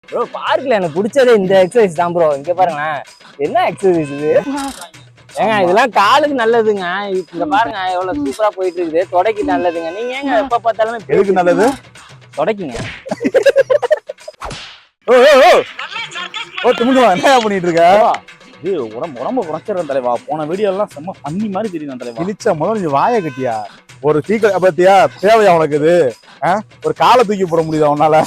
Bro பார்க்ல எனக்கு பிடிச்சதே இந்த எக்ஸசைஸ் தான் ப்ரோ. இங்க பாருங்க என்ன எக்ஸசைஸ் இது ஏங்க, இதெல்லாம் காலுக்கு நல்லதுங்க. இங்க பாருங்க எவ்வளவு சூப்பரா போயிட்டு இருக்குது. தொடைக்கு நல்லதுங்க. நீங்க ஏங்க எப்ப பார்த்தாலுமே எதுக்கு நல்லது? தொடைக்குங்க. என்ன பண்ணிட்டு இருக்க? உடம்பு குறைச்சிடறேன் தலைவா. போன வீடியோ எல்லாம் செம்ம பண்ணி மாதிரி தெரியும் தலைவா. இழிச்ச முதல்ல நீ வாயை கட்டியா? ஒரு தீக்க பத்தியா தேவையா உனக்கு? இது ஒரு காலை தூக்கி போட முடியுதா உன்னால?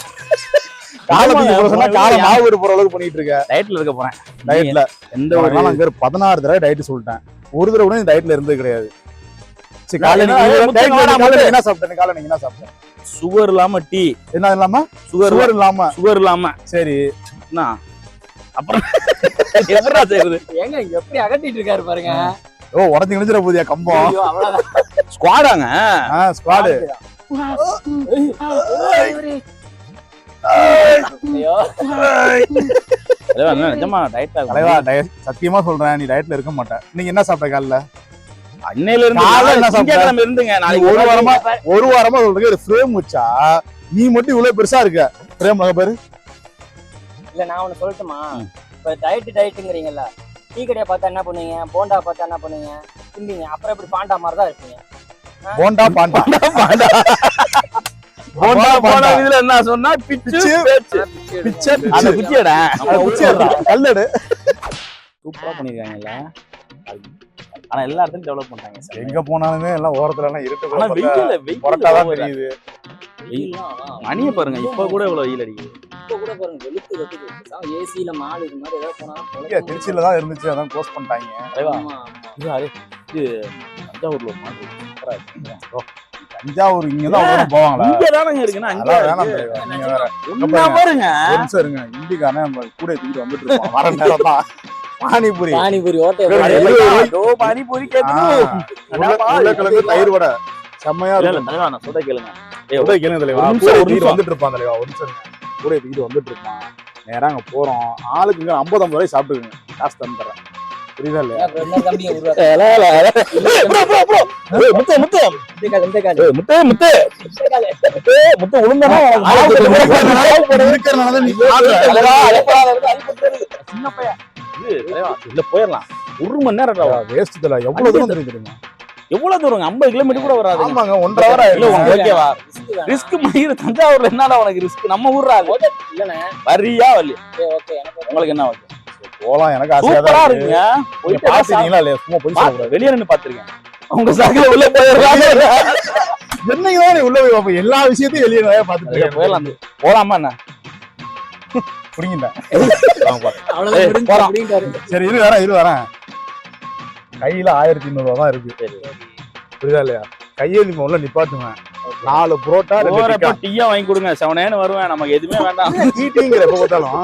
காலை தூக்கி போட சொன்னா காலை மாவு போற அளவுக்கு பண்ணிட்டு இருக்க. டயட்ல இருக்க போறேன். டயட்ல எந்த ஒரு அங்க 16 தடவை டயட் சொல்லிட்டேன். ஒரு தடவை கூட டயட்ல இருந்தது கிடையாது. என்ன சாப்பிட்டேன்? காலை நீங்க என்ன சாப்பிட்டேன்? சுகர் இல்லாம டீ. என்ன இல்லாம? சுகர் இல்லாம. சரி, அப்புறம் எப்படா செய்யறது? ஏங்க எப்படி அகட்டிட்டு இருக்காரு பாருங்க. ஓ, உடஞ்சி நினைச்சிட போதியா கம்பம்? ஸ்குவாடாங்க. ஸ்குவாடு. சத்தியமா சொல்றேன், நீ டயட்ல இருக்க மாட்டேன். நீங்க என்ன சாப்பிட்ட காலைல? அன்னையில இருந்துங்க. ஒரு வாரமா சொல்றீங்க ஒரு ஃப்ரேம் வச்சா நீ மட்டும் இவ்வளவு பெருசா இருக்க. ஃப்ரேம் பேரு இல்ல, நான் ஒண்ணு சொல்லட்டுமா? இப்ப டயட்டுங்கிறீங்கல்ல, டீ கடையை பார்த்தா என்ன பண்ணுவீங்க? போண்டா பார்த்தா என்ன பண்ணுவீங்க? திம்பிங்க. அப்புறம் இப்படி பாண்டா மாதிரி தான் இருப்பீங்க. போண்டா பாண்டா பாண்டா போண்டா போண்டா. இதுல என்ன சொன்னா பிச்சு பிச்சு அந்த குச்சியடா கல்லடு சூப்பரா பண்ணிருக்காங்கல்ல. ஆனா எல்லா இடத்துலயும் டெவலப் பண்றாங்க. எங்க போனாலுமே எல்லாம் ஓரத்துல எல்லாம் இருட்டு. ஆனா வெயில்தான் தெரியுது. மணிய பாருங்க, இப்ப கூட இவ்வளவு வெயில் அடிக்குது. இப்ப கூட பாருங்க வெளுத்து வெளுத்து. ஏசில மால் இது மாதிரி ஏதாவது போனா திருச்சியில தான் இருந்துச்சு, அதான் க்ளோஸ் பண்ணிட்டாங்க. இது தஞ்சாவூர்ல ஒரு மாடு சூப்பரா இருக்கு. தஞ்சாவூர் இங்கதான் போவாங்களா? இங்கதானங்க இருக்குன்னா அங்க நீங்க வேற பாருங்க. சரிங்க, இந்திக்காரன் கூட தூக்கிட்டு வந்துட்டு இருப்பான் வர நேரம் தான். பானிபூரி பானிபூரி உருளைக்கிழங்கு தயிர் வடை செம்மையா இருக்கும். நான் சொல்ல கேளுங்க வந்துட்டு இருப்பான் தலைவா. ஒரு நிமிஷம் கூட தூக்கிட்டு வந்துட்டு இருப்பான். நேரம் அங்க போறோம். ஆளுக்கு 50 ரூபாய் சாப்பிட்டுருங்க, காசு தந்துடுறேன். புரியுதா இல்லையா? போயிடலாம். 1 மணி நேரம் வேஸ்ட். எவ்வளவு தூரம் தெரியுமா? எவ்வளவு தூரம்? 50 கிலோமீட்டர் கூட வராது. ஆமாங்க, 1.5 hour ஓகேவா? ரிஸ்க் மயிர் தஞ்சாவூர்ல என்னடா உனக்கு ரிஸ்க்? நம்ம ஊர்ரா இல்லனே. வரியா வரல? ஓகே, உங்களுக்கு என்ன ஓகே? போலாம், எனக்கு ஆசையா சூப்பரா இருக்குங்க. போய் பாத்தீங்களா இல்லையா? சும்மா போய் சாப்பிடுங்க. வெளிய நின்னு பாத்துருக்கேன். உங்க சகல உள்ள போயிடுறாங்க. என்னைக்கு உள்ள போய் பாப்போம். எல்லா விஷயத்தையும் வெளியே பாத்துட்டு போயிடலாம். போலாமா என்ன? புடிங்கிட்டேன். அவ்வளவுதான். சரி, இரு வரேன். கையில 1200 ரூபா தான் இருக்கு. புரியுதா இல்லையா? கையெழுதி உள்ள நிப்பாட்டுவேன். 4 புரோட்டா டீயா வாங்கி கொடுங்க. செவனேன்னு வருவேன். நமக்கு எதுவுமே வேண்டாம். டீங்கிற எப்ப பார்த்தாலும்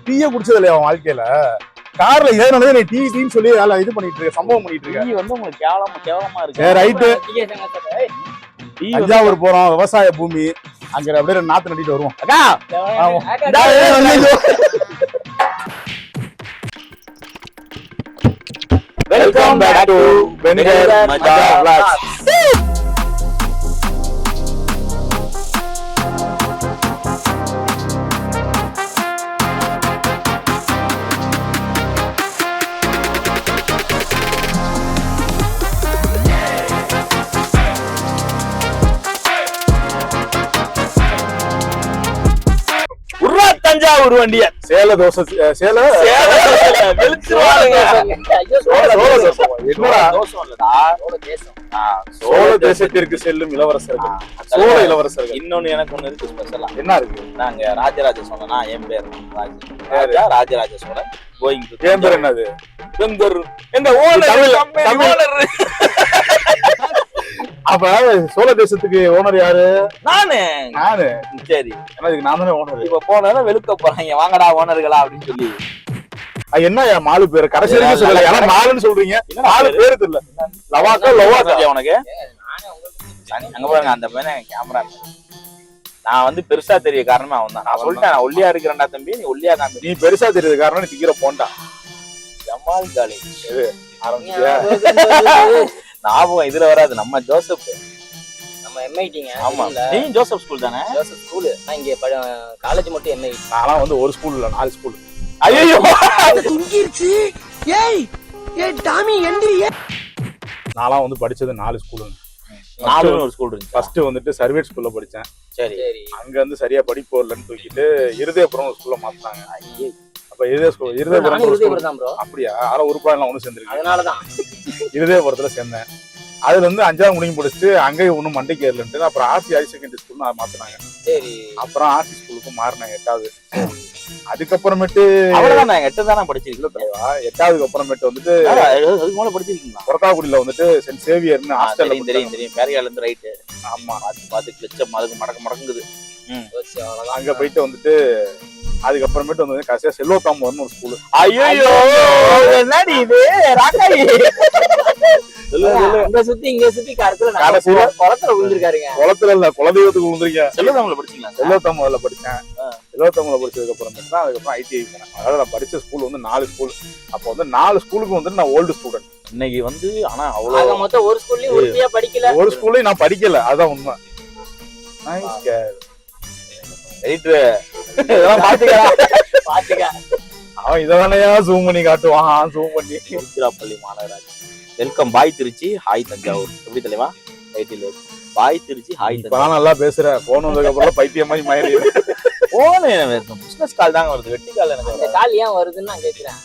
டீயே குடிச்சது இல்லையா அவன் வாழ்க்கையில? கார்ல ஏறினதே நீ டீன்னு சொல்லி இது பண்ணிட்டு இருக்க, சம்பவம் பண்ணிட்டு இருக்க. டீ வந்து உங்களுக்கு கேவலமா இருக்கு. ரைட்டு. தஞ்சாவூர் போறோம், விவசாய பூமி. அங்க அப்படியே நாத்து நட்டிட்டு வருவோம். வெல்கம் பேக் டு வெனிகர் மஜா vlogs. தஞ்சாவூர் வண்டிய சேல தோசை சோழ தேசத்திற்கு செல்லும் இளவரசர்கள், சோழ இளவரசர்கள். இன்னொன்னு எனக்கு ஒண்ணு இருக்கு ஸ்பெஷலா. என்ன இருக்கு? நாங்க ராஜராஜ சோழனா, என் பேர் ராஜராஜ சோழன். Going to. என் பேர் என்னது? இந்த ஓனர். அப்ப சோழ தேசத்துக்கு ஓனர் யாரு? நானு. சரி, நான் தானே ஓனர். இப்ப போனா வெளுக்க போறாங்க, வாங்கடா ஓனர்களா அப்படின்னு சொல்லி. என்ன மாலு பேரு கடைசி வரைக்கும் சொல்லல. ஏன்னா மாலுன்னு சொல்றீங்க, மாலு பேரு தெரியல. லவாக்கா உனக்கு அங்க பாருங்க, அந்த பையன் கேமரா. நான் வந்து பெருசா தெரிய காரணமே அவன் தான். நான் சொல்லிட்டேன், நான் ஒல்லியா இருக்கிறேன்டா தம்பி, நீ ஒல்லியா காமி. நீ பெருசா தெரியுது காரணம் நீ திக்கிற போண்டா. ஜமால் காலி ஆரம்பிச்சியா? ஞாபகம் இதுல வராது. நம்ம ஜோசப் நம்ம எம்ஐடிங்க. ஆமா, நீ ஜோசப் ஸ்கூல் தானே? Joseph school. நான் இங்க காலேஜ் மட்டும் எம்ஐடி. நான்லாம் வந்து ஒரு ஸ்கூல் இல்ல 4 ஸ்கூல். ஐயோ துங்கிருச்சு. ஏய் ஏய் டாமி எந்திரி. நான்லாம் வந்து படிச்சது 4 ஸ்கூலுங்க. 4 ஒரு ஸ்கூல் இருந்துச்சு. ஃபர்ஸ்ட் வந்துட்டு சர்வேட் ஸ்கூல்ல படிச்சேன். சரி. அங்க வந்து சரியா படிப்பு வரலன்னு தூக்கிட்டு இருதயபுரம் ஒரு ஸ்கூல்ல மாத்தினாங்க. அப்ப இருதயபுரம் தான் ப்ரோ. அப்படியா? ஆனா உருப்படாலாம் ஒண்ணு சேர்ந்துருக்கு. அதனாலதான் இருதயபுரத்துல சேர்ந்தேன். அதுல இருந்து 5ஆவது முடிஞ்சு படிச்சுட்டு அங்கேயும் ஒன்றும் மண்டைக்கு ஏறலன்ட்டு அப்புறம் ஆர்சி ஹையர் செகண்டரி ஸ்கூல்னு மாத்தினாங்க. சரி. அப்புறம் ஆர்சி ஸ்கூலுக்கு மாறினாங்க 8வது. அதுக்கப்புறமேட்டு அவ்வளவுதான். நான் 8 தானே படிச்சிருக்கீங்க. 8ஆவதுக்கு அப்புறமேட்டு வந்துட்டு அதுக்கு மேல படிச்சிருக்கீங்களா? புறத்தாக்குடியில வந்துட்டு சென்ட் சேவியர்னு ஹாஸ்டல்ல தெரியும் பேரியால இருந்து ரைட்டு. ஆமா, பார்த்து லட்சம் அதுக்கு மடங்குது. அங்க போயிட்டு வந்துட்டு அதுக்கப்புறமேட்டு வந்து கடைசியா செல்வத்தாம்பூர்னு ஒரு ஸ்கூலு. ஐயோ என்னடி இது ராக்காயி இங்க சுத்தி கடைசியில குளத்துல விழுந்திருக்காருங்க. குளத்துல இல்ல குலதெய்வத்துக்கு விழுந்திருக்கேன். செல்வதாம்பூர்ல படிச்சீங்களா? செல்வத்தாம்பூர்ல படிச்சேன். செல்வத்தாம்பூர்ல படிச்சதுக்கு அப்புறமேட்டு தான் அதுக்கப்புறம் ஐடிஐ போனேன். அதாவது நான் படிச்ச ஸ்கூல் வந்து 4 ஸ்கூல். அப்போ வந்து 4 ஸ்கூலுக்கு வந்து நான் ஓல்டு ஸ்டூடெண்ட். இன்னைக்கு வந்து ஆனா அவ்வளவு மொத்தம் ஒரு ஸ்கூல்லயும் உறுதியா படிக்கல. ஒரு ஸ்கூல்லயும் நான் படிக்கல, அதான் உண்மை. பாத்துக்க அவன் இதனையா ஜூம் பண்ணி காட்டுவான். ஜூம் பண்ணி திருச்சிராப்பள்ளி மாநகராட்சி. வெல்கம் பாய் திருச்சி, ஹாய் தஞ்சாவூர். எப்படி தலைவா? ரைட்டில் பாய் திருச்சி, ஹாய் இப்ப நல்லா பேசுற. போன் வந்ததுக்கு அப்புறம் பைத்தியம் மாதிரி மாறி போன் பிசினஸ் கால் தாங்க வருது. வெட்டி கால் எனக்கு அந்த கால் ஏன் வருதுன்னு நான் கேக்குறேன்.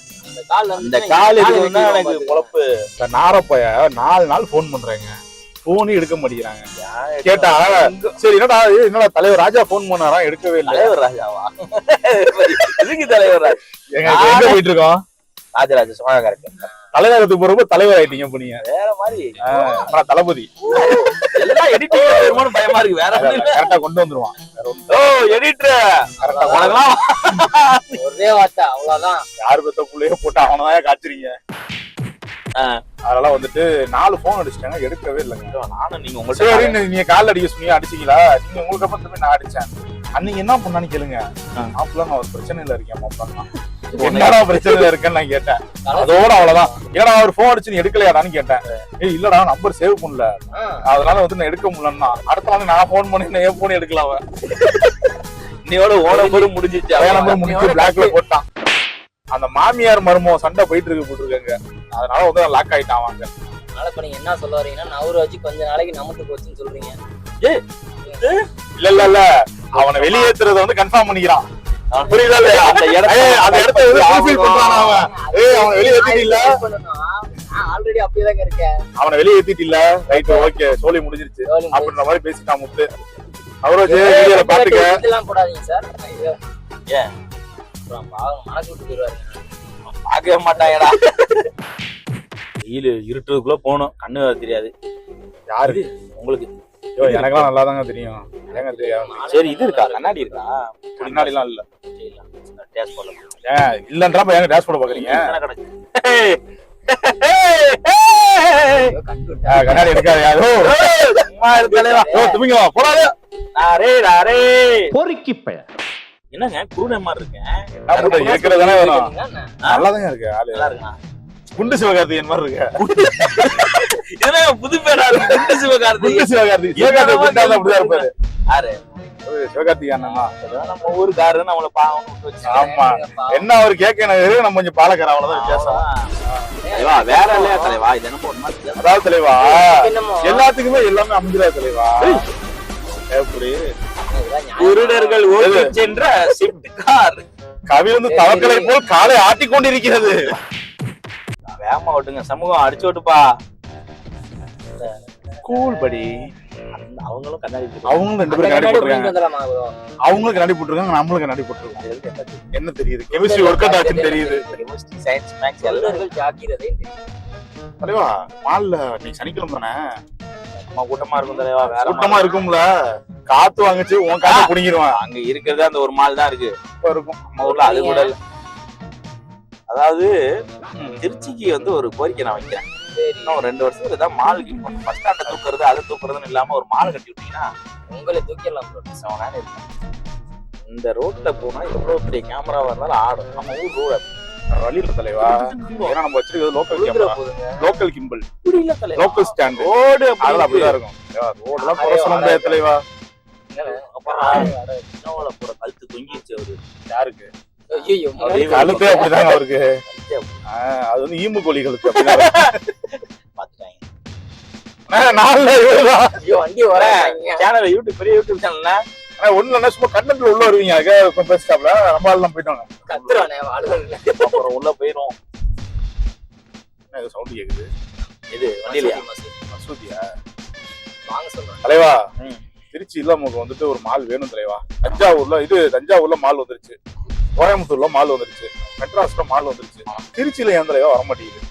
இந்த கால் எதுக்குன்னா எனக்கு பொழப்பு. நாரப்பைய 4 நாள் போன் பண்றேங்க, போனே எடுக்க மாட்டேங்கிறாங்க. கேட்டா சரி என்னடா தலைவர் ராஜா போன் பண்ணாரா, எடுக்கவே இல்லை. தலைவர் ராஜாவா? எதுக்கு தலைவர் ராஜா? எங்க போயிட்டு இருக்கோம்? ராஜராஜ சோழன் கரெக்ட். தலைநகரத்துக்கு போறப்ப தலைவர் ஆயிட்டீங்க. இப்ப நீங்க வேற மாதிரி தளபதி எல்லாம் எடிட்டிங் பயமா இருக்கு. வேற கரெக்டா கொண்டு வந்துருவான். எடிட்டர் ஒரே வார்த்தை அவ்வளவுதான். யாரு பெத்த புள்ளைய போட்டு அவனதான் காய்ச்சிருங்க. அதனால வந்துட்டு 4 போன் அடிச்சிட்டாங்க, எடுக்கவே இல்லைங்க. நானும் நீங்க நீங்க கால் அடிக்க சொன்னீங்க, அடிச்சீங்களா? நீங்க உங்களுக்கு அப்புறம் திரும்பி நான் அடிச்சேன். அன்னைக்கு என்ன பண்ணான்னு கேளுங்க. மாப்பிள்ள நான் ஒரு பிரச்சனையில இருக்கேன். மாப்பிள்ளா என்னடா பிரச்சனையில இருக்கேன்னு நான் கேட்டேன். அதோட அவ்வளவுதான். ஏன்னா அவர் போன் அடிச்சு நீ எடுக்கலையாடான்னு கேட்டேன். ஏய் இல்லடா நம்பர் சேவ் பண்ணல, அதனால வந்து நான் எடுக்க முடியலன்னா. அடுத்த நாள் நான் போன் பண்ணி என் போன் எடுக்கலாம். இன்னையோட ஓ நம்பரும் முடிஞ்சிச்சு. நம்பர் முடிஞ்சு பிளாக்ல போட்டான். அந்த மாமியார் மருமம் சண்டை போயிட்டு இருக்கு போட்டுருக்காங்க. அதனால வந்து லாக் ஆயிட்டான் வாங்க. அதனால இப்ப நீங்க என்ன சொல்ல வரீங்கன்னா நவரு வச்சு கொஞ்ச நாளைக்கு நமக்கு போச்சுன்னு சொல்றீங்க. இல்ல அவனை வெளியேற்றுறத வந்து கன்ஃபார்ம் பண்ணிக்கிறான். புரியுதா இல்லையா? அந்த இடத்த ஃபுல்ஃபில் பண்றான் அவன். அவனை வெளியேத்திட்டு இல்ல, ஆல்ரெடி அப்படியேதாங்க இருக்கேன். அவனை வெளியேத்திட்டு இல்ல, ரைட் ஓகே சோலி முடிஞ்சிருச்சு அப்படின்ற மாதிரி பேசிட்டான் முத்து. அவரோஜ் வீடியோல பாத்துக்க. இதெல்லாம் போடாதீங்க சார். ஏன் மனசு விட்டு போயிருவாரு. பார்க்கவே மாட்டாங்கடா. வெயில் இருட்டுக்குள்ள போகணும், கண்ணு வேற தெரியாது. யாரு உங்களுக்கு? எனக்கெல்லாம் நல்லா தாங்க தெரியும். ஏங்க தெரியாது? சரி இது இருக்கா, கண்ணாடி இருக்கா? முன்னாடி எல்லாம் இல்ல. டேஷ் போட இல்லன்றப்ப ஏங்க டேஷ் போட பாக்குறீங்க? கண்ணாடி எடுக்காது யாரோ. துமிங்க போடாது. பொறுக்கி பைய என்னங்க குருணை மாதிரி இருக்கேன். இருக்கிறதானே வரும். நல்லாதாங்க இருக்கு. ஆளு நல்லா இருக்குண்ணா. குண்டு சிவகார்த்திகேயன் மாதிரி இருக்கு. புது பேரா இருக்கு. குண்டு சிவகார்த்திகேயன். குண்டு சிவகார்த்திகேயன் அப்படிதான் இருப்பாரு. யாரு? சிவகார்த்திகேயன் நம்ம ஊருக்காரு நம்மள பாவம். ஆமா, என்ன அவரு கேட்க நம்ம கொஞ்சம் பாலக்கார அவ்வளவுதான் வித்தியாசம். வேற இல்லையா தலைவா? இது என்ன அதாவது தலைவா எல்லாத்துக்குமே எல்லாமே அமைஞ்சிடாது தலைவா. எப்படி குருடர்கள் ஓடி சென்ற ஸ்விஃப்ட் கார் கவிழ்ந்து தவக்கலை போல் காலை ஆட்டிக் கொண்டிருக்கிறது. வேகமா ஓட்டுங்க, சமூகம் அடிச்சு ஓட்டுப்பா. கூல் படி. அவங்களும் கண்ணாடி, அவங்களும் 2 பேரும் கண்ணாடி போட்டுருக்காங்க. அவங்களும் கண்ணாடி போட்டுருக்காங்க, நம்மளும் கண்ணாடி போட்டுருக்கோம். என்ன தெரியுது? கெமிஸ்ட்ரி ஒர்க் அவுட் ஆச்சுன்னு தெரியுது. கெமிஸ்ட்ரி, சயின்ஸ், மேத்ஸ் எல்லாரும் ஜாக்கிரதை. தலைவா மால்ல நீ சனிக்கிழமை தானே கூட்டமா இருக்கும் தலைவா. வேற கூட்டமா இருக்கும்ல, காத்து வாங்கிச்சு உன் காத்த புடிங்கிருவான். அங்க இருக்கிறது அந்த ஒரு மால் தான் இருக்கு. இருக்கும் நம்ம ஊர்ல அது கூட இல்ல. அதாவது திருச்சிக்கு வந்து ஒரு கோரிக்கை நான் வைக்கிறேன். இன்னும் 2 வருஷத்துல தான் மால் பஸ் ஸ்டாண்ட தூக்குறது அதை தூக்குறதுன்னு இல்லாம ஒரு மால் கட்டி விட்டீங்கன்னா உங்களை தூக்கிடலாம். இந்த ரோட்ல போனா எவ்வளவு பெரிய கேமரா இருந்தாலும் ஆடும். நம்ம ஊர் ரோடு வழியில தலைவா, ஏன்னா நம்ம வச்சிருக்கிறது லோக்கல் கேமரா, லோக்கல் கிம்பிள், புரியல தலைவா. லோக்கல் ஸ்டாண்ட், ரோடு அதெல்லாம் அப்படிதான் இருக்கும். ரோடெல்லாம் குறை சொல்ல முடியாது தலைவா. சின்னவள போற கழுத்து தொங்கிச்சு அவரு. யாருக்கு ஐயோ கழுத்தே அப்படிதாங்க அவருக்கு. அது வந்து ஈம்பு கோழி கழுத்து அப்படிதான். பாத்துட்டாங்க. நாலுல இவருதான். ஐயோ வண்டி வர சேனல் யூடியூப் பெரிய யூடியூப் சேனல்ல ஒண்ணு இல்ல சும்மா கண்டென்ட்ல உள்ள வருவீங்க. அதுக்காக பெஸ்ட் ஸ்டாப்ல நம்ம ஆள் எல்லாம் போயிட்டாங்க. கத்துறானே ஆளுகள் அப்புறம் உள்ள போயிரும். என்ன சவுண்ட் கேக்குது? இது வண்டியிலயா? மசூதியா? வாங்க சொல்றேன் தலைவா, திருச்சியில நமக்கு வந்துட்டு ஒரு மால் வேணும் தலைவா. தஞ்சாவூர்ல மால் வந்துருச்சு, கோயம்புத்தூர்ல மால் வந்துருச்சு, மெட்ராஸ்ல மால் வந்துருச்சு. திருச்சியில ஏன் தலைவா வர மாட்டேங்குது?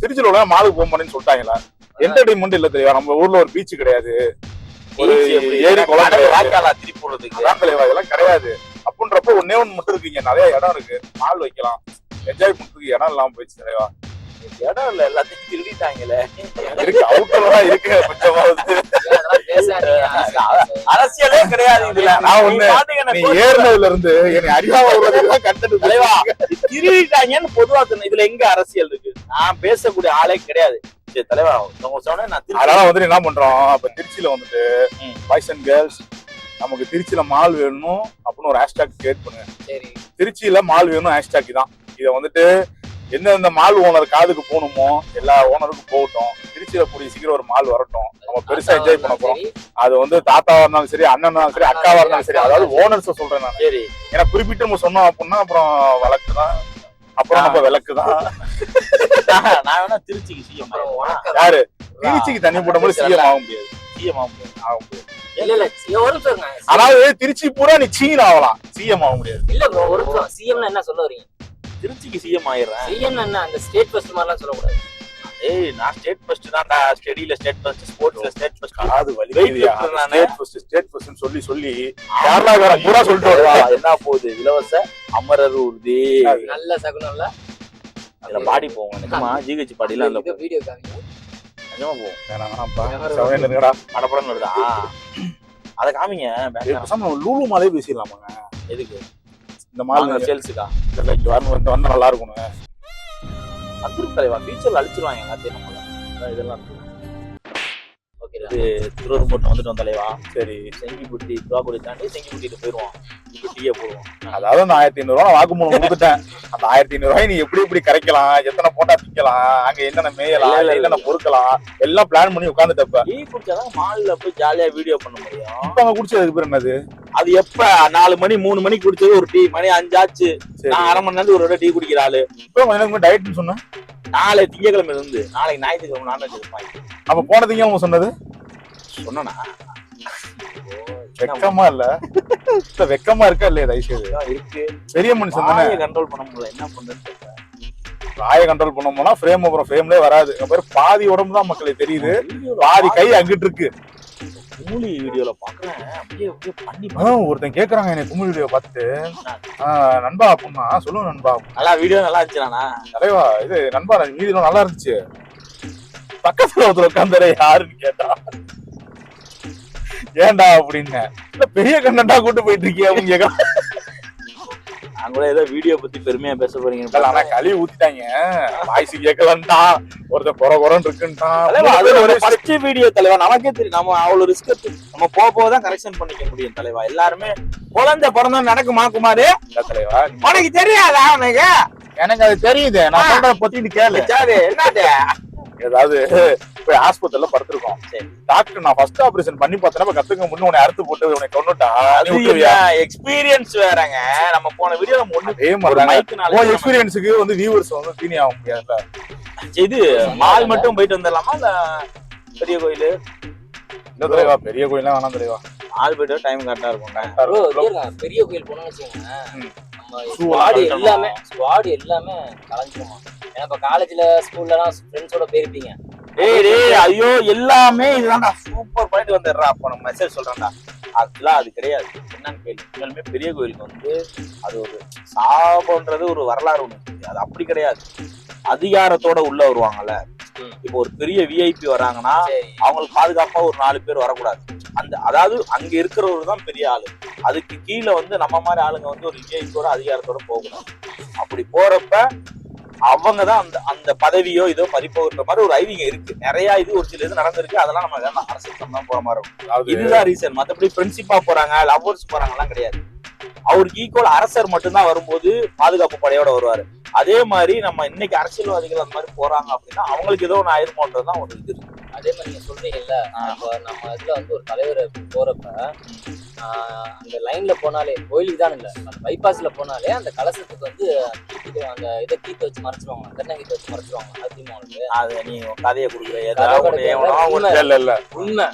திருச்சியில உள்ள மாலுக்கு போக மாட்டேன்னு சொல்லிட்டாங்களா? என்டர்டைன்மெண்ட் இல்ல தலைவா. நம்ம ஊர்ல ஒரு பீச் கிடையாது, ஒரு ஏரி குளம் கிடையாது, திருப்பி போடுறதுக்கு அதான் தலைவா இதெல்லாம் கிடையாது. அப்படின்றப்ப ஒன்னே ஒண்ணு மட்டும் இருக்குங்க, நிறைய இடம் இருக்கு, மால் வைக்கலாம், என்ஜாய் பண்றதுக்கு இடம் இல்லாம போயிடுச்சு தலைவா. இடம் இல்ல, எல்லாத்தையும் திருடிட்டாங்களே. இருக்கு, அவுட்டர்ல இருக்கு கொஞ்சமாவது. அரசியலே கிடையாது இதுல. நான் ஒண்ணு, நீ ஏறினதுல இருந்து என்னை அறியாம உள்ளதுதான் கண்டென்ட் தலைவா. திருடிட்டாங்கன்னு பொதுவா இதுல எங்க அரசியல் இருக்கு? நான் பேசக்கூடிய ஆளே கிடையாது. சரி தலைவா, அதனால வந்து என்ன பண்றோம், அப்ப திருச்சியில வந்துட்டு பாய்ஸ் அண்ட் கேர்ள்ஸ் நமக்கு திருச்சியில மால் வேணும் அப்படின்னு ஒரு ஹேஷ்டாக் கிரியேட் பண்ணுங்க. சரி, திருச்சியில மால் வேணும் ஹேஷ்டாக் தான். இதை வந்துட்டு எந்தெந்த மால் ஓனர் காதுக்கு போகணுமோ எல்லா ஓனருக்கும் போகட்டும். திருச்சியில கூடிய சீக்கிரம் ஒரு மால் வரட்டும், நம்ம பெருசா என்ஜாய் பண்ண போறோம். அது வந்து தாத்தாவா இருந்தாலும் சரி, அண்ணனா இருந்தாலும் சரி, அக்காவா இருந்தாலும் சரி, அதாவது ஓனர்ஸ் சொல்றேன் நான். சரி, ஏன்னா குறிப்பிட்டு நம்ம சொன்னோம் அப்படின்னா அப்புறம் வழக்கு தான், அப்புறம் நம்ம விளக்கு தான். நான் வேணா திருச்சிக்கு சிஎம் யாரு திருச்சிக்கு தண்ணி போட்ட மாதிரி சிஎம் ஆக முடியாது, சிஎம் ஆக முடியாது. இல்ல இல்ல ஒரு நிமிஷம் அதாவது திருச்சி பூரா நீ சீன் ஆகலாம், சிஎம் ஆக முடியாது. இல்ல ப்ரோ, ஒரு நிமிஷம். சிஎம்னா என்ன சொல்ல வரீங்க? திருச்சிக்கு சிஎம் ஆயிடுறேன். சிஎம் என்ன அந்த ஸ்டேட் ஃபர்ஸ்ட் மாதிரிலாம் சொல்லக்கூடாது. ஏய், நான் ஸ்டேட் ஃபர்ஸ்ட் தான்டா. ஸ்டடியில ஸ்டேட் ஃபர்ஸ்ட், ஸ்போர்ட்ஸ்ல ஸ்டேட் ஃபர்ஸ்ட். அது வலிக்குதுயா, ஸ்டேட் ஃபர்ஸ்ட் சொல்லி கேரளாக்காரன் பூரா சொல்லிட்டு வருவா. என்ன போகுது? இலவச அமரர் ஊர்தி, நல்ல சகுனம்ல இதுல பாடி போவோம். நிஜமா ஜிஹெச் பாடிலாம் இல்ல, வீடியோ காமிங்க. நிஜமா போவோம். வேணாம்ப்பா, செவனேன்னு இருக்கடா. படப்படம் வருதா? அத காமிங்க. லூலு மாலே பேசிடலாமாங்க? எதுக்கு? இந்த மாதிரி சேல்ஸுக்கா வந்து நல்லா இருக்கணும். வந்துரும் தலைவா, ஃபியூச்சர்ல அழிச்சிருவாங்க எல்லாத்தையும் நம்மள. இதெல்லாம் ஓகே. இது திருவூர் போட்டு வந்துட்டோம் தலைவா. சரி, செங்கிபுட்டி துவாக்குடி தாண்டி செங்கிபுட்டிட்டு போயிடுவோம். இப்போ டீயை போடுவோம். அதாவது அந்த 1500 வாக்குமூலம் கொடுத்துட்டேன். அந்த 1500 நீ எப்படி கரைக்கலாம், எத்தனை போட்டா திக்கலாம், அங்க என்னென்ன மேயலாம், என்னென்ன பொறுக்கலாம், எல்லாம் பிளான் பண்ணி உட்காந்துட்டப்ப டீ குடிச்சாதான் மால்ல போய் ஜாலியா வீடியோ பண்ண முடியும். இப்ப அங்க குடிச்சதுக்கு பேர் என்னது? அது எப்ப 4 மணி 3 மணிக்கு குடிச்சது ஒரு டீ, மணி 5 ஆச்சு. நான் அரை மணி நேரத்துக்கு ஒரு டீ குடிக்கிற ஆளு. இப்ப எனக்கு டயட்னு சொன்னேன். நாளை திங்கக்கிழமை இருந்து நாளைக்கு ஞாயிற்றுக்கிழமை நான்வெஜ் இருப்பாங்க. அப்ப போன திங்கக்கிழமை சொன்னது சொன்னா வெக்கமா இல்ல? வெக்கமா இருக்கா இல்லையா? தயவுசெய்து இருக்கு. பெரிய மனுஷன் தானே, கண்ட்ரோல் பண்ண முடியல. என்ன பண்றது? ராய கண்ட்ரோல் பண்ண போனா ஃப்ரேம் அப்புறம் ஃப்ரேம்லயே வராது. பாதி உடம்பு தான் மக்களுக்கு தெரியுது, பாதி கை அங்கிட்டு இருக்கு. குமுளி வீடியோல பாக்குறேன், அப்படியே பண்ணி ஒருத்தன் கேக்குறாங்க என்ன குமுளி வீடியோ பார்த்துட்டு, நண்பா அப்படின்னா சொல்லுங்க நண்பா. நல்லா வீடியோ நல்லா இருந்துச்சுண்ணா. தலைவா இது நண்பா வீடியோ நல்லா இருந்துச்சு, பக்கத்துல ஒருத்தர் உட்காந்துரு யாருன்னு கேட்டா ஏன்டா அப்படின்னு, இல்ல பெரிய கண்டா கூட்டு போயிட்டு இருக்கியா அப்படின்னு கேட்கலாம். நான் கூட ஏதோ வீடியோ பத்தி பெருமையா பேச போறீங்க. ஆனா கழுவி ஊத்திட்டாங்க, வாய்ஸ் கேட்கலன்டா, ஒருத்தர் குறன்னு இருக்குன்ட்டான். வீடியோ தலைவா நமக்கே தெரியும். நம்ம அவ்வளவு ரிஸ்க் எடுத்து நம்ம போதான் கரெக்ஷன் பண்ணிக்க முடியும் தலைவா. எல்லாருமே குழந்தை பிறந்தா நடக்குமா குமாரு? தலைவா உனக்கு தெரியாதா? உனக்கு எனக்கு அது தெரியுது, நான் சொல்றத பத்திட்டு கேளு. என்னது? ஏதாவது போய் ஆஸ்பத்திரியில படுத்திருக்கோம், டாக்டர் நான் ஃபர்ஸ்ட் ஆபரேஷன் பண்ணி பார்த்தேன், கத்துக்க முன்ன உன்னை அறுத்து போட்டு உன்னை கொண்டுட்டா. எக்ஸ்பீரியன்ஸ் வேறங்க. நம்ம போன வீடியோ நம்ம ஒண்ணு எக்ஸ்பீரியன்ஸுக்கு வந்து வியூவர்ஸ் வந்து தீனி ஆக முடியாதுல்ல. இது மால் மட்டும் போயிட்டு வந்துடலாமா இல்ல பெரிய கோயிலு? இந்த தலைவா பெரிய கோயிலாம் வேணாம் தலைவா, மால் போயிட்டு டைம் கரெக்டா இருக்கும்ல. பெரிய கோயில் போனோம்னு வச்சுக்கோங்க, ஸ்குவாட் எல்லாமே கலந்துருமா. ஏன்னா இப்ப காலேஜ்ல ஸ்கூல்லலாம் ஃப்ரெண்ட்ஸோட போயிருப்பீங்க. ஐயோ எல்லாமே இதுதான்டா சூப்பர் பண்ணிட்டு வந்துடுறா. அப்ப நம்ம மெசேஜ் சொல்றேன்டா, அதெல்லாம் அது கிடையாது. என்னன்னு கேள்வி, உண்மையுமே பெரிய கோயிலுக்கு வந்து அது ஒரு சாபம்ன்றது ஒரு வரலாறு ஒண்ணு. அது அப்படி கிடையாது. அதிகாரத்தோட உள்ள வருவாங்கல்ல. இப்போ ஒரு பெரிய விஐபி வராங்கன்னா அவங்களுக்கு பாதுகாப்பா ஒரு 4 பேர் வரக்கூடாது. அதாவது அங்க இருக்கிறவரு தான் பெரிய ஆளு. அதுக்கு கீழே வந்து நம்ம மாதிரி ஆளுங்க வந்து ஒரு விஜயத்தோட அதிகாரத்தோட போகணும். அப்படி போறப்ப அவங்கதான் அந்த அந்த பதவியோ இதோ பறிப்போகிற மாதிரி ஒரு ஐதீகம் இருக்கு. நிறைய இது ஒரு சில இது நடந்திருக்கு. அதெல்லாம் நம்ம அரசியல் தான் போற மாதிரி இருக்கும். இதுதான் ரீசன். மத்தபடி ஃப்ரெண்ட்ஷிப்பா போறாங்க, லவ்வர்ஸ் போறாங்கலாம் கிடையாது. அவருக்கு ஈக்குவல் அரசர் மட்டும்தான் வரும்போது பாதுகாப்பு படையோட வருவாரு. அதே மாதிரி நம்ம இன்னைக்கு அரசியல்வாதிகள் அந்த மாதிரி போறாங்க அப்படின்னா அவங்களுக்கு ஏதோ ஒன்று ஆயிருமோன்றதுதான் ஒரு இது இருக்கு. அதே மாதிரி நீங்க சொல்றீங்கல்ல, நம்ம இதுல வந்து ஒரு தலைவர் போறப்ப அந்த லைன்ல போனாலே, கோயிலுக்கு தான் இல்ல, அந்த பைபாஸ்ல போனாலே அந்த கலசத்துக்கு வந்து அந்த இதை கீத்து வச்சு மறைச்சிருவாங்க, தென்னங்கீத்து வச்சு மறைச்சிருவாங்க. அது அது நீ கதையை கொடுக்குற இல்ல உண்மை,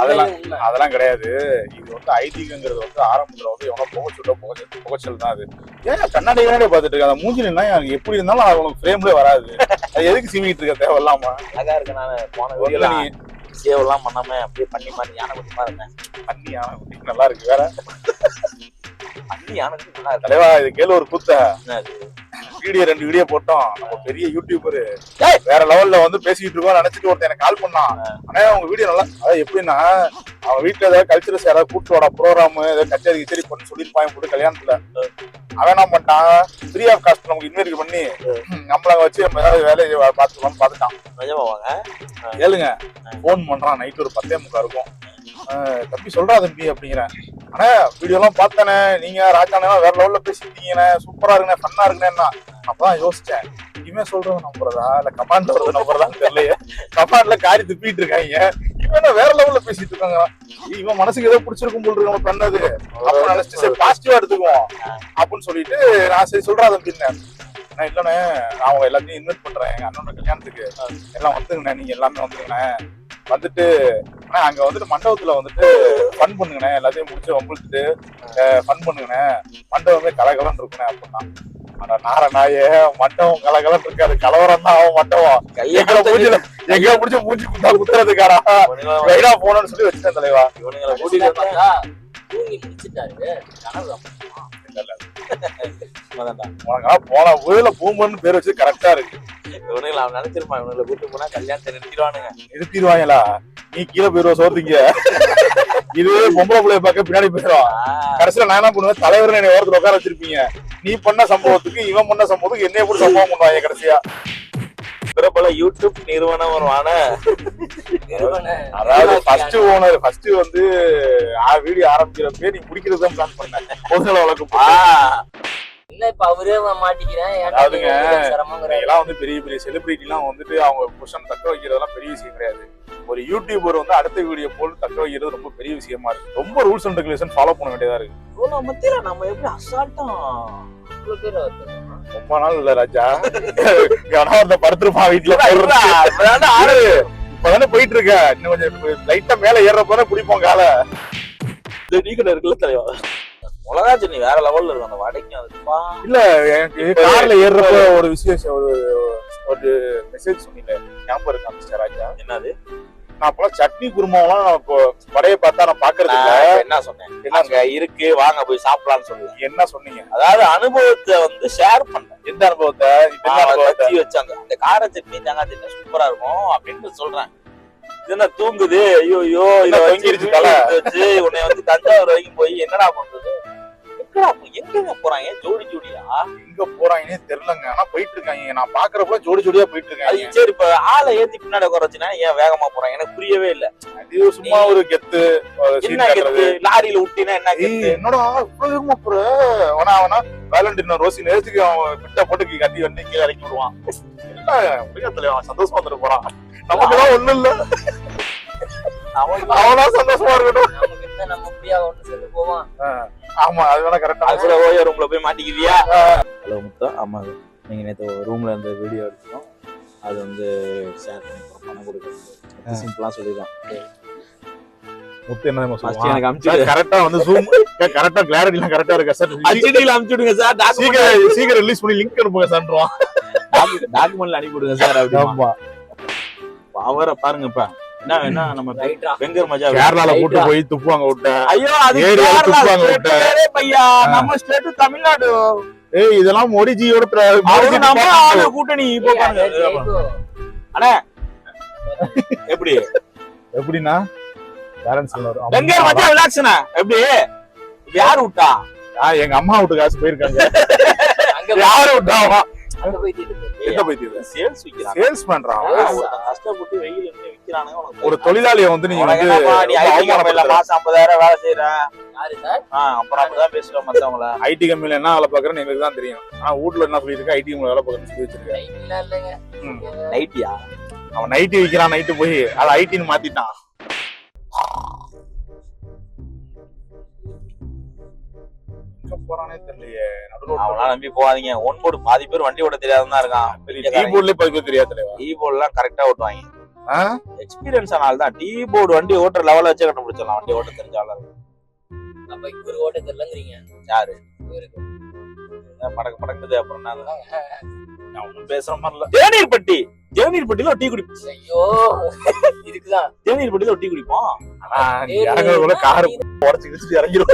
அதெல்லாம் கிடையாது. இது வந்து ஐதீகங்கிறது வந்து ஆரம்பத்துல வந்து எவனோ புகைச்சல் தான். அது ஏன் கண்ணாடி பார்த்துட்டு இருக்க அந்த மூஞ்சில எப்படி இருந்தாலும் அவனுக்கு ஃப்ரேம்ல வராது. அது எதுக்கு சிமிக்கிட்டு இருக்க தேவையில்லாம? அழகா இருக்கு. நான் போன வீடியோல சேவ் எல்லாம் பண்ணாம அப்படியே பண்ணி மாதிரி யானை குட்டி பாருங்க. பண்ணி யானை குட்டி நல்லா இருக்கு. வேற பண்ணி யானை குட்டி நல்லா இருக்கு. தலைவா இது கேளு ஒரு கூத்த. வீடியோ 2 வீடியோ போட்டோம். நம்ம பெரிய யூடியூபர் வேற லெவல்ல வந்து பேசிட்டு இருக்கோம் நினைச்சிட்டு ஒருத்தன் எனக்கு கால் பண்ணான். ஆனா அவங்க வீடியோ நல்லா, அதாவது எப்படின்னா அவன் வீட்டுல ஏதாவது கல்ச்சரல்ஸ் யாராவது கூட்டு வாடா ப்ரோக்ராம் ஏதாவது கச்சேரி பண்ணி சொல்லிருப்பாங்க போட்டு கல்யாணத்துல. அவன் என்ன பண்ணிட்டான், ஃப்ரீ ஆஃப் காஸ்ட் நமக்கு இன்வைட் பண்ணி நம்மள வச்சு நம்ம ஏதாவது வேலையை பார்த்துட்டான். கேளுங்க, போன் பண்றான் நைட் ஒரு 10:45 இருக்கும். தம்பி சொல்றா தம்பி அப்படிங்கிறேன். ஆனா வீடியோ எல்லாம் பார்த்தானே, நீங்க ராஜானா வேற லெவல்ல பேசிட்டீங்கண்ணே, சூப்பரா இருக்குண்ணே, ஃபன்னா இருக்குண்ணேன்னா. அப்பதான் யோசிச்சேன், இனிமே சொல்றது நம்புறதா இல்ல கமாண்ட்ல வருது நம்புறதான்னு தெரியலையே. கமாண்ட்ல காரி துப்பிட்டு இருக்காங்க, இவன் வேற லெவல்ல பேசிட்டு இருக்காங்க. இவன் மனசுக்கு ஏதோ பிடிச்சிருக்கும் போல் இருக்கு நம்ம பண்ணது அப்படின்னு நினைச்சிட்டு சரி பாசிட்டிவா எடுத்துக்குவோம் அப்படின்னு சொல்லிட்டு நான் சரி சொல்றா தம்பின்னு. நான் இல்லண்ணே, நான் அவங்க எல்லாத்தையும் இன்வைட் பண்றேன் எங்க அண்ணனோட கல்யாணத்துக்கு, எல்லாம் வந்துருங்கண்ணே, நீங்க எல்லாமே வந்துருங்கண்ணே. வந்துட்டு ஆனா அங்க வந்துட்டு மண்டபத்துல வந்துட்டு ஃபன் பண்ணுங்கண்ணே, எல்லாத்தையும் முடிச்சு வம்பிழுத்துட்டு ஃபன் பண்ணுங்கண்ணே, மண்டபமே கலகலன்னு இருக்குண்ணே அப்படின்னா. ஆனா நார நாயே, மண்டபம் கலகலன்னு இருக்காது, கலவரம் தான் ஆகும் மண்டபம். எங்க பிடிச்ச மூஞ்சி குத்துறதுக்காரா வெயிடா போனோம்னு சொல்லி வச்சுட்டேன் தலைவா. இவனுங்களை கூட்டிட்டு வந்தா தூங்கி முடிச்சுட்டாரு. போன ஊர்ல பூம்பன்னு பேர் வச்சு கரெக்டா இருக்கு. இவனுங்களை அவன் நினைச்சிருப்பான், இவனுங்களை கூட்டு போனா கல்யாணத்தை நிறுத்திடுவாங்களா? நீ கீழே போயிருவா சோர்த்தீங்க. இது பொம்பளை பிள்ளைய பார்க்க பின்னாடி போயிடும். கடைசியில நான் என்ன பண்ணுவேன், தலைவர் என்னை ஓரத்துல உட்கார வச்சிருப்பீங்க. நீ பண்ண சம்பவத்துக்கு இவன் பண்ண சம்பவத்துக்கு என்னைய கூட சம்பவம் பண்ணுவாங்க கடைசியா. பிரபல யூடியூப் நிறுவனமான அதாவது ஃபர்ஸ்ட் ஓனர் ஃபர்ஸ்ட் வந்து வீடியோ ஆரம்பிக்கிறப்பே நீ குடிக்கிறது தான் பிளான் பண்ண பொதுநல வழக்கு. இல்ல இப்ப அவரே மாட்டிக்கிறேன். அதாவதுங்க, எல்லாம் வந்து பெரிய பெரிய செலிபிரிட்டி எல்லாம் வந்துட்டு அவங்க பொசிஷன் தக்க வைக்கிறதெல்லாம் பெரிய விஷயம் கிடையாது. ஒரு யூடியூபர் வந்து அடுத்த வீடியோ போட்டு தக்க வைக்கிறது ரொம்ப பெரிய விஷயமா இருக்கு. ரொம்ப ரூல்ஸ் அண்ட் ரெகுலேஷன் ஃபாலோ பண்ண வேண்டியதா இருக்கு. மத்தியில நம்ம எப்படி அசால்ட்டா ரொம்ப நாள் இல்ல ராஜா, கணவர்த படுத்துருப்பான் வீட்டுல. இப்பதானே போயிட்டு இருக்க, இன்னும் கொஞ்சம் லைட்டா மேல ஏறப்பதானே குடிப்போம் கால. நீ கடை இருக்குல்ல தலைவா, மிளகாச்சு நீ வேற லெவல்ல இருக்கும். அந்த வடைக்கும் அதுப்பா இல்ல, எனக்கு கார்ல ஏறப்ப ஒரு விசேஷம் ஒரு மெசேஜ் சொன்னீங்க ஞாபகம் இருக்கா மிஸ்டர் ராஜா? என்னது? நான் அப்பெல்லாம் சட்னி குருமாவெல்லாம் இப்போ வடையை பார்த்தா நான் பாக்குறது இல்ல. என்ன சொன்னேன், அங்க இருக்கு வாங்க போய் சாப்பிடலாம்னு சொல்லுங்க. என்ன சொன்னீங்க? அதாவது அனுபவத்தை வந்து ஷேர் பண்ணேன். எந்த அனுபவத்தை? வச்சாங்க அந்த கார சட்னி தேங்காய் சட்னி சூப்பரா இருக்கும் அப்படின்னு சொல்றேன். இது தூங்குது, ஐயோ ஐயோ இதை வச்சு உன்னை வந்து தஞ்சாவூர் வரைக்கும் போய் என்னடா பண்றது, எங்க போறாங்க ஜோடி ஜோடியா, எங்க போறாங்கன்னே தெரியலங்க. ஆனா போயிட்டு இருக்காங்க, நான் பாக்குறப்ப ஜோடி ஜோடியா போயிட்டு இருக்காங்க. சரி, இப்ப ஆளை ஏத்தி பின்னாடி குறைச்சுன்னா ஏன் வேகமா போறாங்க எனக்கு புரியவே இல்ல. அது சும்மா ஒரு கெத்து. என்ன கெத்து? லாரியில விட்டினா என்ன கெத்து? என்னடா வேகமா போற? அவனா வேலண்டினோ ரோசி நேரத்துக்கு அவன் பிட்ட போட்டு கட்டி வந்து கீழே இறக்கி விடுவான். அவன் சந்தோஷமா வந்துட்டு போறான். நமக்குதான் ஒண்ணும் இல்ல, அவனா சந்தோஷமா இருக்கட்டும். நம்ம ஃப்ரீயா ஒண்ணு சேர்ந்து போவான். ஆமா, அது வேணா கரெக்டா. ஓய ரூம்ல போய் மாட்டிக்கிறியா? ஹலோ முத்தா, ஆமா நீங்க நேத்து ரூம்ல இருந்த வீடியோ எடுத்தோம், அது வந்து ஷேர் பண்ணி பணம் கொடுக்குறது சிம்பிளா சொல்லிருக்கான். முத்து என்ன ஃபர்ஸ்ட் எனக்கு அனுப்பிச்சு கரெக்டா வந்து ஜூம் கரெக்டா கிளாரிட்டி எல்லாம் கரெக்டா இருக்கா சார்? ஹெச்டில அனுப்பிச்சுடுங்க சார், சீக்கிரம் ரிலீஸ் பண்ணி லிங்க் அனுப்புங்க சார்ன்றான். டாக்குமெண்ட்ல அனுப்பி விடுங்க சார் அப்படிமா. அவரை பாருங்கப்பா, என்ன நம்ம வெங்கர் மஜா கேரளால கூட்டு போய் துப்புவாங்க விட்ட. ஐயோ அது கேரளா பையா, நம்ம ஸ்டேட் தமிழ்நாடு. ஏய் இதெல்லாம் மோடிஜியோட நம்ம ஆளு கூட்டணி போறாங்க. அண்ணே எப்படின்னா பேரண்ட்ஸ் வெங்கர் மஜா ரிலாக்ஸ்னா எப்படி யாரு விட்டா? எங்க அம்மா வீட்டு காசு போயிருக்காங்க. அங்க யாரு விட்டாவா? அங்க போயிட்டு எங்க போயிட்டு சேல்ஸ் விக்கிறாங்க. சேல்ஸ் பண்றான். கஷ்டப்பட்டு வெயில் இருந்து விக்கிறானுங்க. உனக்கு ஒரு தொழிலாளியை வந்து நீங்க வந்து நீ ஐடி கம்பெனில மாசம் 50,000 வேலை செய்யற. யாரு சார்? அப்புறம் அப்படிதான் பேசுவேன் மத்தவங்கள. ஐடி கம்பெனில என்ன வேலை பாக்குறேன்னு எங்களுக்கு தான் தெரியும். ஆனா வீட்ல என்ன சொல்லிருக்கா, ஐடி கம்பெனில வேலை பாக்குறேன்னு சொல்லி வச்சிருக்கேன். இல்ல இல்லங்க. நைட்டியா? அவன் நைட்டி விக்கிறான். நைட்டு போய் அதை ஐடின்னு மாத்திட்டான். எங்க போறானே தெரியலையே. அவனா நம்பி போகாதீங்க. ஒன் போர்டு பாதி பேர் வண்டி ஓட்ட தெரியாதான் இருக்கான். டீ போர்ட்லயே பதிவு தெரியாது தலைவா. டீ போர்டு எல்லாம் கரெக்டா ஓட்டுவாங்க. எக்ஸ்பீரியன்ஸ் ஆனால தான் டீ போர்டு வண்டி ஓட்டுற லெவல வச்சு கண்டுபிடிச்சிடலாம். வண்டி ஓட்ட தெரிஞ்சாலும் அப்ப இவரு ஓட்ட தெரியலங்கறீங்க. யாரு இவருக்கு படக்கு படக்குது. அப்புறம் என்ன நான் ஒன்னும் பேசுற மாதிரி இல்ல. தேநீர்பட்டி ஒரு டீ குடிப்போம். ஐயோ இதுக்குதான் தேநீர்பட்டியில ஒரு டீ குடிப்போம். ஆனா இறங்குறதுக்குள்ள கார் உடச்சு கிழிச்சிட்டு இறங்கிடும்.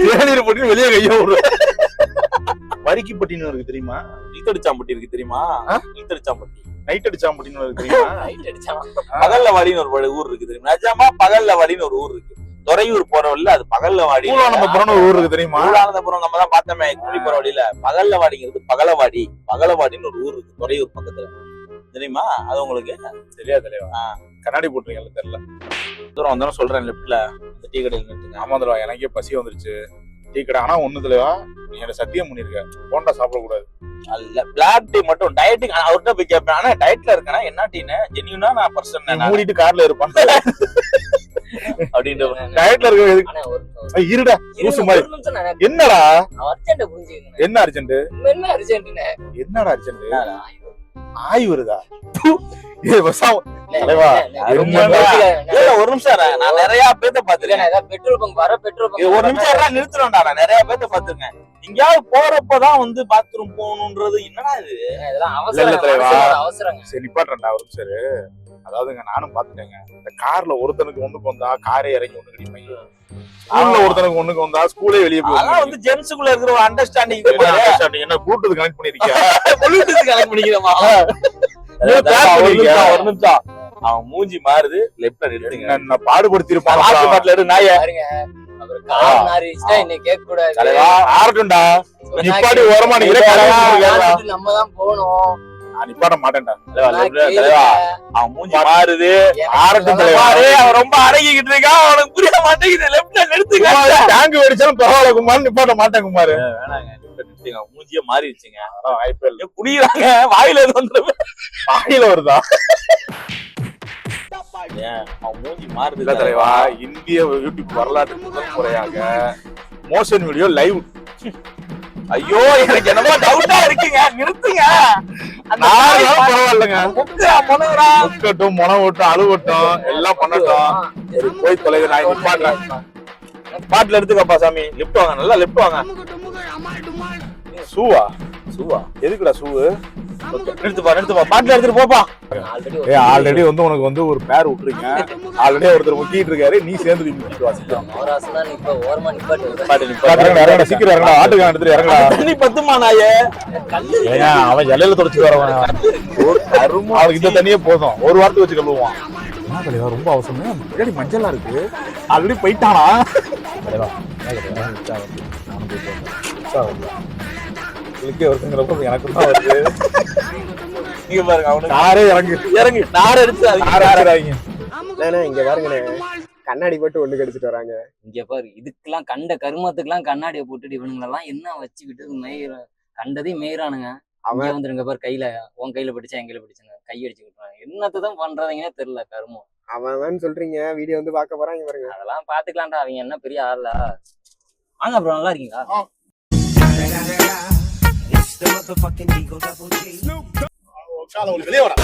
தேநீர் போட்டு வெளியே கைய விடுறோம். வரிக்கிப்பட்டின்னு இருக்கு தெரியுமா? இழுத்தடிச்சாம்பட்டி இருக்கு தெரியுமா? இழுத்தடிச்சாம்பட்டி. நைட் அடிச்சாம்பட்டின்னு இருக்கு தெரியுமா? ரைட் அடிச்சான். பகல்லவாடின்னு ஒரு ஊர் இருக்கு தெரியுமா? நிஜமா பகல்லவாடின்னு ஒரு ஊர் இருக்கு. துறையூர் போற வழியில அது பகல்லவாடி. பூலானந்தபுரம்னு ஒரு ஊர் இருக்கு தெரியுமா? பூலானந்தபுரம் நம்ம தான் பார்த்தோமே கூலி போற வழியில. பகல்லவாடிங்கிறது பகலவாடின்னு ஒரு ஊர் இருக்கு துறையூர் பக்கத்துல. தெரியுமா? அது உங்களுக்கு தெரியாது தலைவா. கண்ணாடி போட்டுருக்கீங்க தெரியல. தூரம் வந்தாலும் சொல்றேன். லெப்ட்ல டீ கடையில் நிறுத்துங்க. ஆமா தலைவா, எனக்கே பசி வந்துருச்சு. டீ கடை ஆனா ஒண்ணு தலைவா, நீ என்ன சத்தியம் பண்ணிருக்க, போண்டா சாப்பிடக்கூடாது. அல்ல பிளாக் டீ மட்டும் டயட்டிங். அவர்கிட்ட போய் கேட்பேன். ஆனா டயட்ல இருக்கேன்னா என்ன டீன்னு ஜென்யூனா நான் பர்சன் மூடிட்டு கார்ல இருப்பான் அப்படின்ற டயட்ல இருக்க. ஆனா ஒரு இருடா லூசு மாதிரி. ஒரு நிமிஷம் நான் என்னடா அர்ஜென்ட் புரிஞ்சுக்கங்க. என்ன அர்ஜென்ட்? என்ன அர்ஜென்ட்னே? என்னடா அர்ஜென்ட்? ஆய் வருதா? தலைவா ஒரு நிமிஷம் நான் நிறைய பேத்த பாத்துருக்கேன். பெட்ரோல் பங்க் வர பெட்ரோல் பங்க் ஒரு நிமிஷம் நிறுத்துறேன்டா. நான் நிறைய பேத்த பாத்துருக்கேன். எங்கயாவது போறப்பதான் வந்து பாத்ரூம் போகணும்ன்றது என்னடா இது? இதெல்லாம் இல்ல தலைவா. அவசரங்க. சரி நிப்பாட்டுறேன்டா ஒரு நிமிஷம். அதாவதுங்க நானும் பாத்துட்டேங்க. இந்த கார்ல ஒருத்தனுக்கு ஒண்ணுக்கு வந்தா காரே இறங்கி ஒண்ணு கிடைப்பாங்க. ஸ்கூல்ல ஒருத்தனுக்கு ஒண்ணுக்கு வந்தா ஸ்கூலே வெளியே போய். அதான் வந்து ஜென்ஸுக்குள்ள இருக்கிற ஒரு அண்டர்ஸ்டாண்டிங். என்ன ப்ளூடூத் கனெக்ட் பண்ணிருக்கியா? ப்ளூடூத் கனெக்ட் பண்ணிக்கிறமா? ஒரு நிமிஷம். அவன் மூஞ்சி மாறுது. லெப்ட்ல நிறுத்துங்க. என்ன பாடுபடுத்தி இருப்பான். பாட்டுல இரு நாய. பாருங்க அவர் கார் நாரிச்சா இன்னை கேட்க கூடாது. தலைவா ஆறட்டும்டா. நிப்பாடி ஓரமா நிக்கிற. நம்ம தான் போணும். நான் நிப்பாட்ட மாட்டேன்டா. தலைவா அவன் மூஞ்சி மாறுது. ஆறட்டும் தலைவா. அவன் ரொம்ப அடங்கிக்கிட்டு இருக்கான். அவனுக்கு புரிய மாட்டேங்குது. லெப்ட்ல நிறுத்துங்க. டேங்க் வெடிச்சாலும் பரவாயில்ல குமார், நிப்பாட்ட மாட்டேன் குமார். வேணாங்க நிறுத்துங்க. மூஞ்சியே மாறிடுச்சுங்க. வாய்ப்பே இல்ல. குடிக்கிறாங்க. வாயில வந்துடும். வாயில வருதா? அவன் மூஞ்சி மாறுது. இல்ல தலைவா, இந்திய யூடியூப் வரலாற்று முதல் முறையாக மோஷன் வீடியோ லைவ். ஐயோ எனக்கு என்னமோ டவுட்டா இருக்குங்க. நிறுத்துங்க. பரவாயில்லைங்க. முக்கட்டும் முனவட்டும் அழுவட்டும் எல்லாம் பண்ணட்டும். போய் தொலைது. நான் நிப்பாட்டுறேன். பாட்டுல எடுத்துக்கப்பா சாமி. லிப்ட் வாங்க. நல்லா லிப்ட் வாங்க. சூவா? சூவா எதுக்குடா சூவு? நிறுத்துப்பா. பாட்டுல எடுத்துட்டு போப்பா. ஆல்ரெடி வந்து உனக்கு வந்து ஒரு பேர் விட்டுருங்க. ஆல்ரெடி ஒருத்தர் முக்கிட்டு இருக்காரு. நீ சேர்ந்து முக்கிட்டு வாசிக்கலாம். அவராசனா இப்ப ஓரமா நிப்பாட்டு. இறங்கடா சீக்கிரம் இறங்கடா. ஆட்டுக்கு எடுத்துட்டு இறங்கடா. தண்ணி பத்துமா நாயே? அவன் ஜல்லையில தொடச்சு வரவன். அவனுக்கு இந்த தண்ணியே போதும். ஒரு வாரத்துக்கு வச்சு கழுவுவான். என்ன தலைவா ரொம்ப அவசரம்? பின்னாடி மஞ்சளா இருக்கு. ஆல்ரெடி போயிட்டானா? தலைவா வருங்கிறப்ப எனக்கு தான் வருது. நீங்க பாருங்க. அவனுக்கு காரே இறங்கு. நார் அடிச்சு இங்க பாருங்கண்ணே, கண்ணாடி போட்டு ஒண்ணு கடிச்சிட்டு வராங்க. இங்க பாரு, இதுக்கெல்லாம் கண்ட கருமத்துக்கெல்லாம் கண்ணாடியை போட்டுட்டு இவனுங்களெல்லாம் என்ன வச்சுக்கிட்டு மேயிற கண்டதையும் மேயிறானுங்க. அவன் வந்துருங்க பாரு, கையில உன் கையில பிடிச்சா என் கையில பிடிச்சாங்க கை அடிச்சு விட்டுறாங்க. என்னத்தான் பண்றதுங்கன்னே தெரியல. கருமம். அவன் சொல்றீங்க, வீடியோ வந்து பாக்க போறாங்க பாருங்க. அதெல்லாம் பாத்துக்கலாம்டா. அவங்க என்ன பெரிய ஆளா? வாங்க அப்புறம். நல்லா இருக்கீங்களா? வெளியே வர